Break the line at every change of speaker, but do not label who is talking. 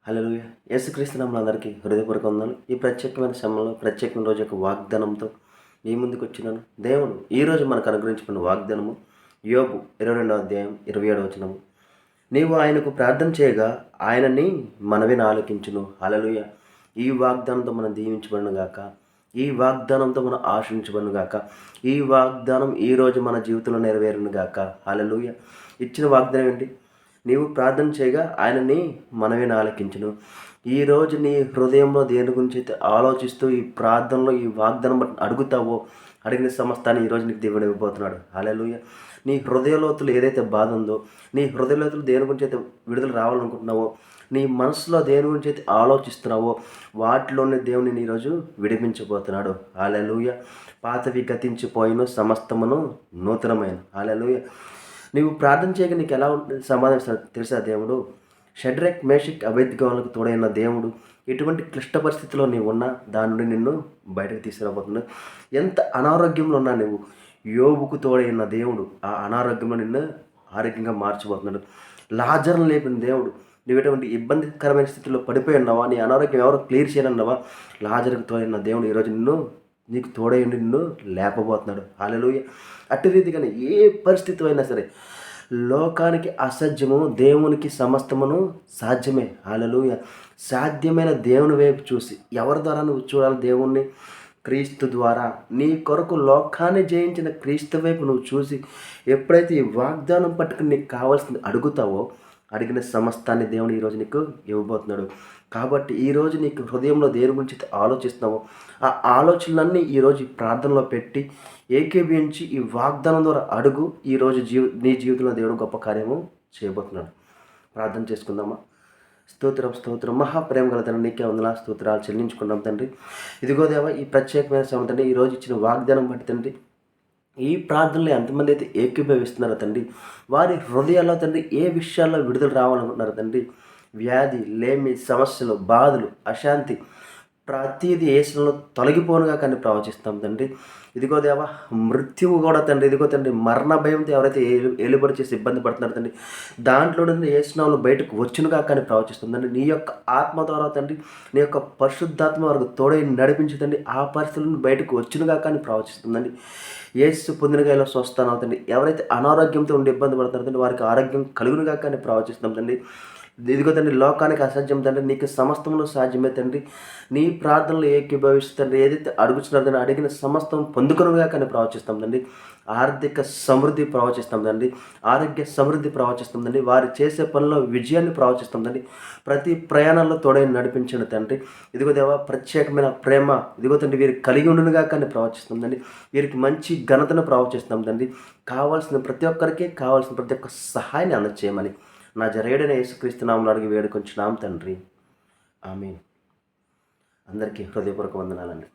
హల్లెలూయా. యేసుక్రీస్తు నామములో అందరికీ హృదయపూర్వక వందనాలు. ఈ ప్రత్యేకమైన సమయంలో ప్రత్యేకమైన రోజు యొక్క వాగ్దానంతో మీ ముందుకు వచ్చినాను. దేవుడు ఈరోజు మనకు అనుగ్రహించుకున్న వాగ్దానము యోబు 22వ అధ్యాయం 27వ వచనము. నీవు ఆయనకు ప్రార్థన చేయగా ఆయనని మనవిని ఆలకించును. హల్లెలూయా. ఈ వాగ్దానంతో మనం దీవించబడును గాక. ఈ వాగ్దానంతో మనం ఆశించబడును గాక. ఈ వాగ్దానం ఈరోజు మన జీవితంలో నెరవేరును గాక. హల్లెలూయా. ఇచ్చిన వాగ్దానం ఏంటి? నీవు ప్రార్థన చేయగా ఆయనని మనవిని ఆలకించును. ఈరోజు నీ హృదయంలో దేని గురించి అయితే ఆలోచిస్తూ ఈ ప్రార్థనలో ఈ వాగ్దానం అడుగుతావో అడిగిన సమస్తాన్ని ఈరోజు నీకు దేవుడు ఇవ్వబోతున్నాడు. హల్లెలూయా. నీ హృదయలోతులు ఏదైతే బాధ ఉందో, నీ హృదయలోతులు దేని గురించి అయితే విడుదల రావాలనుకుంటున్నావో, నీ మనసులో దేని గురించి అయితే ఆలోచిస్తున్నావో వాటిలోనే దేవుని ఈరోజు విడిపించబోతున్నాడు. హల్లెలూయా. పాతవి గతించిపోయిన సమస్తమును నూతనమైన. హల్లెలూయా. నీవు ప్రార్థన చేయగా నీకు ఎలా ఉంటుంది సమాధానం తెలుసా? దేవుడు షడ్రక్ మేషక్ అబేద్నెగోలకు తోడైన దేవుడు ఎటువంటి క్లిష్ట పరిస్థితిలో నీవు ఉన్నా దాని నుండి నిన్ను బయటకు తీసుకురాబోతున్నాడు. ఎంత అనారోగ్యంలో ఉన్నా నువ్వు యోబుకు తోడైన దేవుడు ఆ అనారోగ్యంలో నిన్ను ఆరోగ్యంగా మార్చబోతున్నాడు. లాజరును లేపిన దేవుడు నువ్వు ఎటువంటి ఇబ్బందికరమైన స్థితిలో పడిపోయి ఉన్నావా, నీ అనారోగ్యం ఎవరు క్లియర్ చేయనన్నావా, లాజరుకు తోడైన దేవుడు ఈరోజు నీకు తోడై నిన్ను లేపబోతున్నాడు. హల్లెలూయా. అట్టి రీతిగానే ఏ పరిస్థితి అయినా సరే లోకానికి అసాధ్యము, దేవునికి సమస్తమును సాధ్యమే. హల్లెలూయా. సాధ్యమైన దేవుని వైపు చూసి ఎవరి ద్వారా నువ్వు చూడాలి దేవుణ్ణి? క్రీస్తు ద్వారా. నీ కొరకు లోకాన్ని జయించిన క్రీస్తు వైపు నువ్వు చూసి ఎప్పుడైతే ఈ వాగ్దానం పట్టుకుని నీకు కావాల్సింది అడుగుతావో అడిగిన సమస్తాన్ని దేవుడు ఈరోజు నీకు ఇవ్వబోతున్నాడు. కాబట్టి ఈరోజు నీకు హృదయంలో దేని గురించి ఆలోచిస్తున్నావో ఆ ఆలోచనలన్నీ ఈరోజు ఈ ప్రార్థనలో పెట్టి ఏకీభవించి ఈ వాగ్దానం ద్వారా అడుగు. ఈరోజు నీ జీవితంలో దేవుడు గొప్ప కార్యము చేయబోతున్నాడు. ప్రార్థన చేసుకుందామా? స్తోత్రం స్తోత్రం మహాప్రేమ గల తండ్రి, నీకే వందలా స్తోత్రాలు చెల్లించుకున్నాం తండ్రి. ఇదిగో దేవా, ఈ ప్రత్యేకమైన సమయం తండ్రి, ఈరోజు ఇచ్చిన వాగ్దానం బట్టి తండ్రి, ఈ ప్రార్థనలో ఎంతమంది అయితే ఏకీభవిస్తున్నారో తండ్రి, వారి హృదయాల్లో తండ్రి ఏ విషయాల్లో విడుదల రావాలనుకుంటున్నారో తండ్రి, వ్యాధి, లేమి, సమస్యలు, బాధలు, అశాంతి ప్రతిదీ యేసులో తొలగిపోనుగా కానీ ప్రవచిస్తాం తండ్రి. ఇదిగో దేవా, మృత్యువు కూడా తండ్రి, ఇదిగో తండ్రి, మరణ భయంతో ఎవరైతే ఏలుబడి చేసి ఇబ్బంది పడుతున్నారు తండ్రి, దాంట్లో నుండి యేసునామములో బయటకు వచ్చునుగా కానీ ప్రవచిస్తాం తండ్రి. నీ యొక్క ఆత్మ ద్వారా తండ్రి, నీ యొక్క పరిశుద్ధాత్మ వరకు తోడై నడిపించదండి, ఆ పరిస్థితుల నుండి బయటకు వచ్చునుగా కానీ ప్రవచిస్తుందండి. యేసు పొందినగాయలో స్వస్థానం అవుతండి. ఎవరైతే అనారోగ్యంతో ఉండి ఇబ్బంది పడుతున్నారో తండ్రి, వారికి ఆరోగ్యం కలుగునుగా కానీ ప్రవచిస్తాం తండ్రి. ఇదిగో తండ్రి, లోకానికి అసాధ్యం తండ్రి, నీకు సమస్తమును సాధ్యమే తండ్రి. నీ ప్రార్థనలు ఏకీభవిస్తుంది, ఏదైతే అడుగుతున్నారో తండ్రి, అడిగిన సమస్తం పొందుకునుగా కానీ ప్రవచిస్తాం తండ్రి. ఆర్థిక సమృద్ధి ప్రవచిస్తాం తండ్రి, ఆరోగ్య సమృద్ధి ప్రవచిస్తాం తండ్రి, వారు చేసే పనిలో విజయాన్ని ప్రవచిస్తాం తండ్రి. ప్రతి ప్రయాణంలో తోడైన నడిపించండి తండ్రి. ఇదిగో దేవా, ప్రత్యేకమైన ప్రేమ ఇదిగో తండ్రి వీరికి కలిగి ఉండునుగా కానీ ప్రవచిస్తాం తండ్రి. వీరికి మంచి ఘనతను ప్రవచిస్తాం తండ్రి. కావాల్సిన ప్రతి ఒక్కరికి కావాల్సిన ప్రతి ఒక్క సహాయాన్ని అందచేయమని నా జరేడైన యేసుక్రీస్తు నామములో అడిగి వేడుకొంచున్నాం తండ్రి. ఆమేన్. అందరికీ హృదయపూర్వక వందనాలండి.